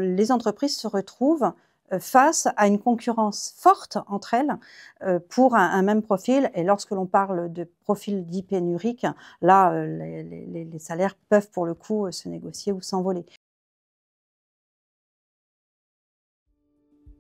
Les entreprises se retrouvent face à une concurrence forte entre elles pour un même profil. Et lorsque l'on parle de profil dit pénurique, là, les salaires peuvent pour le coup se négocier ou s'envoler.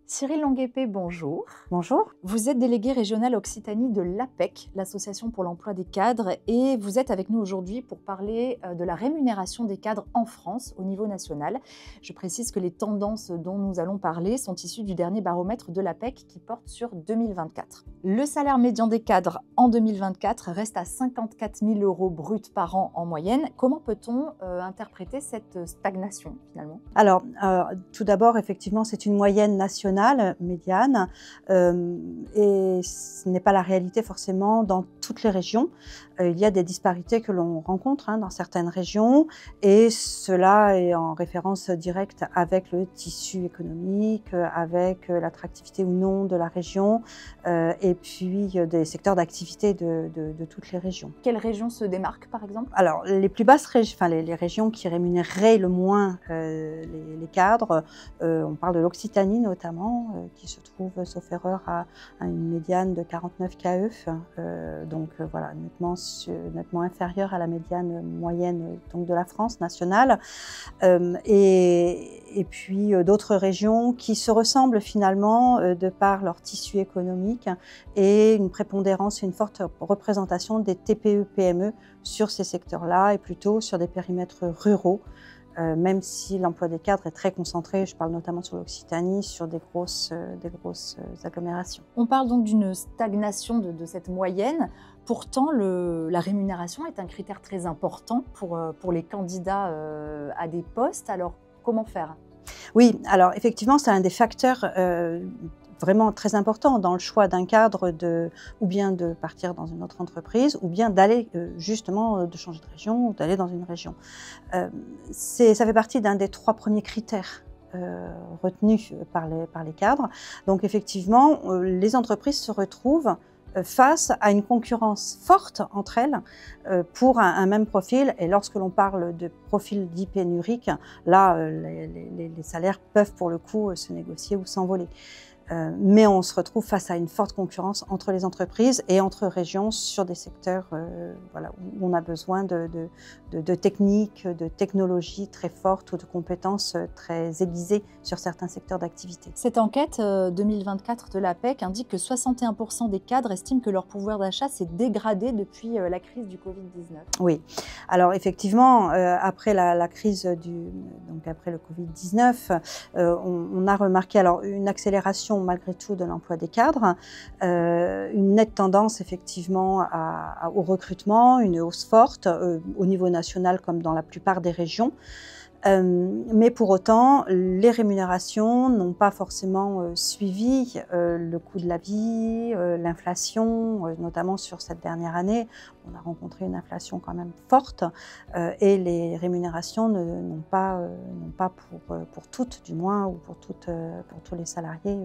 Cyril Longuepée, bonjour. Bonjour. Vous êtes délégué régional Occitanie de l'APEC, l'Association pour l'emploi des cadres, et vous êtes avec nous aujourd'hui pour parler de la rémunération des cadres en France au niveau national. Je précise que les tendances dont nous allons parler sont issues du dernier baromètre de l'APEC qui porte sur 2024. Le salaire médian des cadres en 2024 reste à 54 000 € bruts par an en moyenne. Comment peut-on interpréter cette stagnation finalement? Alors, tout d'abord, effectivement, c'est une moyenne nationale médiane et ce n'est pas la réalité forcément dans toutes les régions. Il y a des disparités que l'on rencontre dans certaines régions et cela est en référence directe avec le tissu économique, avec l'attractivité ou non de la région et puis des secteurs d'activité de toutes les régions. Quelles régions se démarquent par exemple? Alors, les plus basses régions, enfin les régions qui rémunéreraient le moins les cadres, on parle de l'Occitanie notamment, qui se trouve, sauf erreur, à une médiane de 49 KE, donc voilà, nettement inférieure à la médiane moyenne donc de la France nationale, et puis d'autres régions qui se ressemblent finalement de par leur tissu économique et une prépondérance et une forte représentation des TPE-PME sur ces secteurs-là et plutôt sur des périmètres ruraux. Même si l'emploi des cadres est très concentré, je parle notamment sur l'Occitanie, sur des grosses agglomérations. On parle donc d'une stagnation de cette moyenne. Pourtant, la rémunération est un critère très important pour les candidats à des postes. Alors, comment faire? Oui, alors effectivement, c'est un des facteurs vraiment très important dans le choix d'un cadre ou bien de partir dans une autre entreprise ou bien d'aller justement de changer de région ou d'aller dans une région. Ça fait partie d'un des 3 premiers critères retenus par les cadres. Donc effectivement, les entreprises se retrouvent face à une concurrence forte entre elles pour un même profil. Et lorsque l'on parle de profil dit pénurique, là, les salaires peuvent pour le coup se négocier ou s'envoler. Mais on se retrouve face à une forte concurrence entre les entreprises et entre régions sur des secteurs voilà, où on a besoin de techniques, de technologies très fortes ou de compétences très aiguisées sur certains secteurs d'activité. Cette enquête 2024 de l'APEC indique que 61% des cadres estiment que leur pouvoir d'achat s'est dégradé depuis la crise du Covid-19. Oui, alors effectivement, après la crise donc après le Covid-19, on a remarqué alors une accélération malgré tout de l'emploi des cadres, une nette tendance effectivement au recrutement, une hausse forte au niveau national comme dans la plupart des régions. Mais pour autant, les rémunérations n'ont pas forcément suivi le coût de la vie, l'inflation, notamment sur cette dernière année. On a rencontré une inflation quand même forte et les rémunérations n'ont pas pour toutes, du moins, ou pour tous les salariés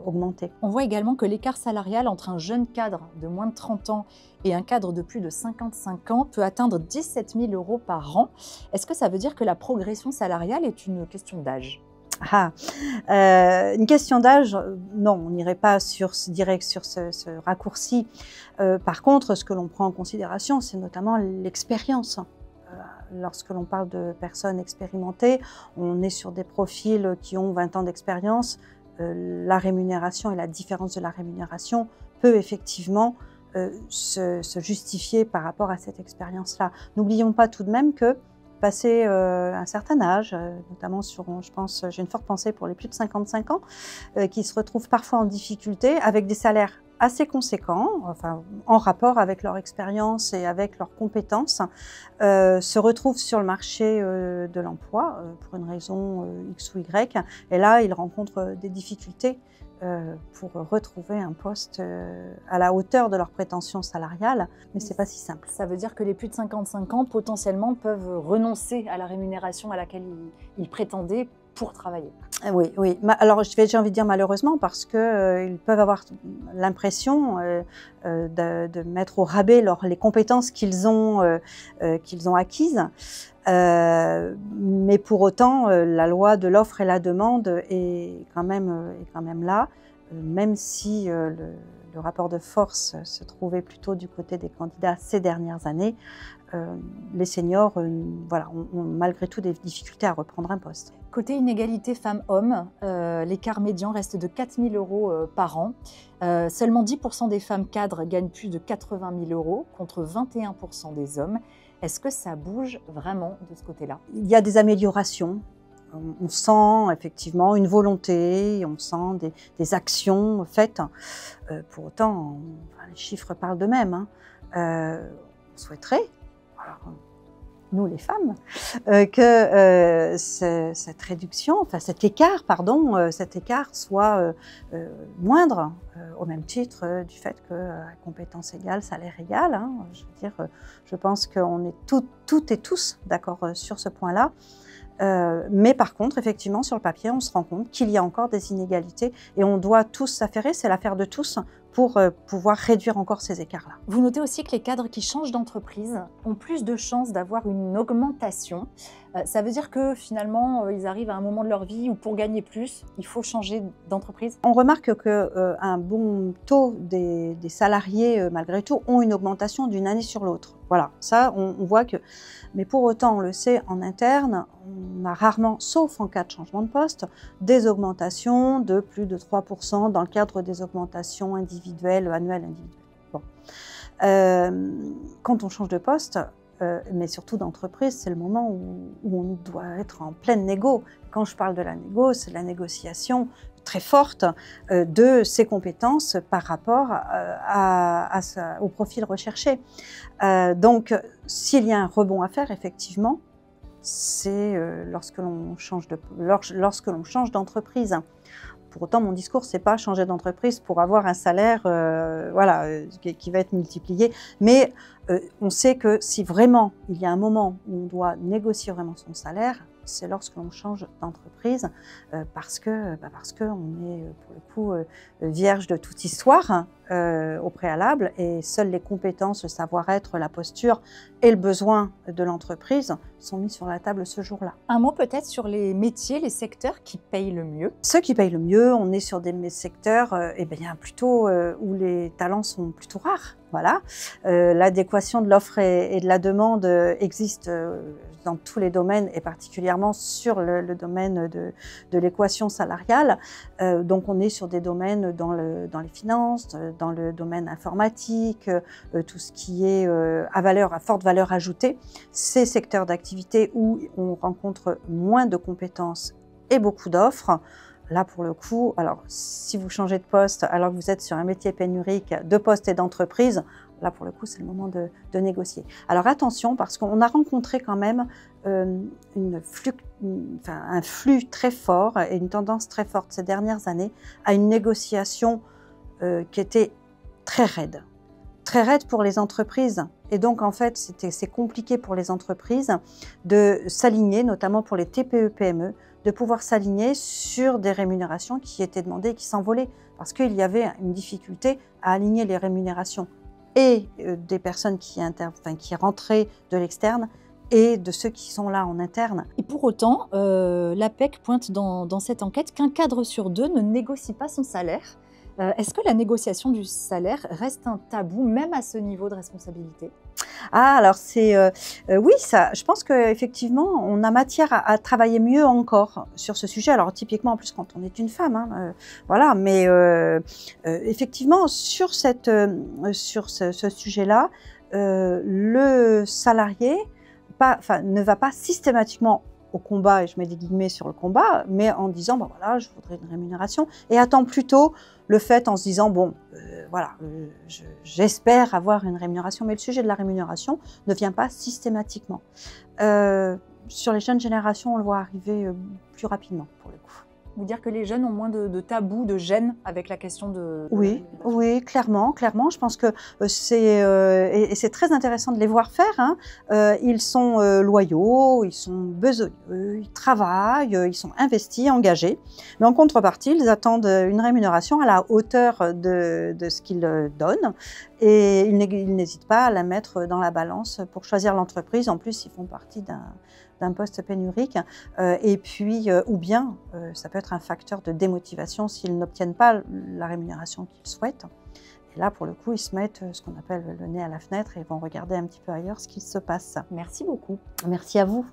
augmenté. On voit également que l'écart salarial entre un jeune cadre de moins de 30 ans et un cadre de plus de 55 ans peut atteindre 17 000 € par an. Est-ce que ça veut dire que la progression salariale est une question d'âge? Une question d'âge, non, on n'irait pas direct sur ce raccourci. Par contre, ce que l'on prend en considération, c'est notamment l'expérience. Lorsque l'on parle de personnes expérimentées, on est sur des profils qui ont 20 ans d'expérience. La rémunération et la différence de la rémunération peut effectivement se justifier par rapport à cette expérience-là. N'oublions pas tout de même que passé un certain âge, notamment je pense, j'ai une forte pensée pour les plus de 55 ans, qui se retrouvent parfois en difficulté avec des salaires assez conséquents, enfin, en rapport avec leur expérience et avec leurs compétences, se retrouvent sur le marché de l'emploi pour une raison X ou Y, et là, ils rencontrent des difficultés pour retrouver un poste à la hauteur de leurs prétentions salariales, mais c'est pas si simple. Ça veut dire que les plus de 55 ans, potentiellement, peuvent renoncer à la rémunération à laquelle ils prétendaient pour travailler. Oui, oui. Alors, j'ai envie de dire malheureusement parce que ils peuvent avoir l'impression de mettre au rabais les compétences qu'ils ont acquises. Mais pour autant, la loi de l'offre et la demande est quand même là, même si le rapport de force se trouvait plutôt du côté des candidats ces dernières années. Les seniors voilà, ont malgré tout des difficultés à reprendre un poste. Côté inégalité femmes-hommes, l'écart médian reste de 4 000 € par an. Seulement 10% des femmes cadres gagnent plus de 80 000 € contre 21% des hommes. Est-ce que ça bouge vraiment de ce côté-là? Il y a des améliorations. On sent effectivement une volonté, on sent des actions faites. Pour autant, les chiffres parlent d'eux-mêmes. Hein. On souhaiterait, alors, nous les femmes, que cette réduction, enfin cet écart soit moindre, au même titre du fait que compétence égale, salaire égal. Hein. Je veux dire, je pense qu'on est toutes et tous d'accord sur ce point-là. Mais par contre, effectivement, sur le papier, on se rend compte qu'il y a encore des inégalités et on doit tous s'affairer, c'est l'affaire de tous, pour pouvoir réduire encore ces écarts-là. Vous notez aussi que les cadres qui changent d'entreprise ont plus de chances d'avoir une augmentation. Ça veut dire que finalement, ils arrivent à un moment de leur vie où pour gagner plus, il faut changer d'entreprise? On remarque qu'un bon taux des salariés, malgré tout, ont une augmentation d'une année sur l'autre. Voilà, ça, on voit que... Mais pour autant, on le sait, en interne, on a rarement, sauf en cas de changement de poste, des augmentations de plus de 3% dans le cadre des augmentations individuelles, annuelles individuelles. Bon. Quand on change de poste, mais surtout d'entreprise, c'est le moment où on doit être en pleine négo. Quand je parle de la négo, c'est la négociation très forte de ses compétences par rapport au profil recherché. Donc, s'il y a un rebond à faire, effectivement, c'est lorsque l'on change d'entreprise. Pour autant, mon discours, c'est pas changer d'entreprise pour avoir un salaire qui va être multiplié. Mais on sait que si vraiment il y a un moment où on doit négocier vraiment son salaire, c'est lorsque l'on change d'entreprise parce que on est pour le coup vierge de toute histoire au préalable et seules les compétences, le savoir-être, la posture et le besoin de l'entreprise sont mis sur la table ce jour-là. Un mot peut-être sur les métiers, les secteurs qui payent le mieux? Ceux qui payent le mieux, on est sur des secteurs plutôt où les talents sont plutôt rares. Voilà, l'adéquation de l'offre et de la demande existe dans tous les domaines et particulièrement sur le domaine de l'équation salariale. Donc on est sur des domaines dans les finances, dans le domaine informatique, tout ce qui est à forte valeur ajoutée. Ces secteurs d'activité où on rencontre moins de compétences et beaucoup d'offres. Là, pour le coup, alors si vous changez de poste alors que vous êtes sur un métier pénurique de poste et d'entreprise, là, pour le coup, c'est le moment de négocier. Alors attention, parce qu'on a rencontré quand même un flux très fort et une tendance très forte ces dernières années à une négociation qui était très raide pour les entreprises. Et donc, en fait, c'est compliqué pour les entreprises de s'aligner, notamment pour les TPE-PME, de pouvoir s'aligner sur des rémunérations qui étaient demandées et qui s'envolaient. Parce qu'il y avait une difficulté à aligner les rémunérations et des personnes qui rentraient de l'externe et de ceux qui sont là en interne. Et pour autant, l'APEC pointe dans cette enquête qu'un cadre sur deux ne négocie pas son salaire. Est-ce que la négociation du salaire reste un tabou, même à ce niveau de responsabilité? Ah, alors oui, ça, je pense qu'effectivement, on a matière à travailler mieux encore sur ce sujet. Alors typiquement, en plus, quand on est une femme, hein, voilà. Mais effectivement, sur ce sujet-là, le salarié ne va pas systématiquement au combat, et je mets des guillemets sur le combat, mais en disant, ben voilà, je voudrais une rémunération, et attend plutôt le fait en se disant, bon, j'espère avoir une rémunération, mais le sujet de la rémunération ne vient pas systématiquement. Sur les jeunes générations, on le voit arriver plus rapidement, pour le coup. Vous dire que les jeunes ont moins de tabous, de gêne avec la question de Oui, oui, clairement, clairement. Je pense que c'est et c'est très intéressant de les voir faire. Hein. Ils sont loyaux, ils sont besogneux, ils travaillent, ils sont investis, engagés. Mais en contrepartie, ils attendent une rémunération à la hauteur de ce qu'ils donnent. Et ils n'hésitent pas à la mettre dans la balance pour choisir l'entreprise. En plus, ils font partie d'un poste pénurique, et puis, ou bien, ça peut être un facteur de démotivation s'ils n'obtiennent pas la rémunération qu'ils souhaitent. Et là, pour le coup, ils se mettent ce qu'on appelle le nez à la fenêtre et vont regarder un petit peu ailleurs ce qui se passe. Merci beaucoup. Merci à vous.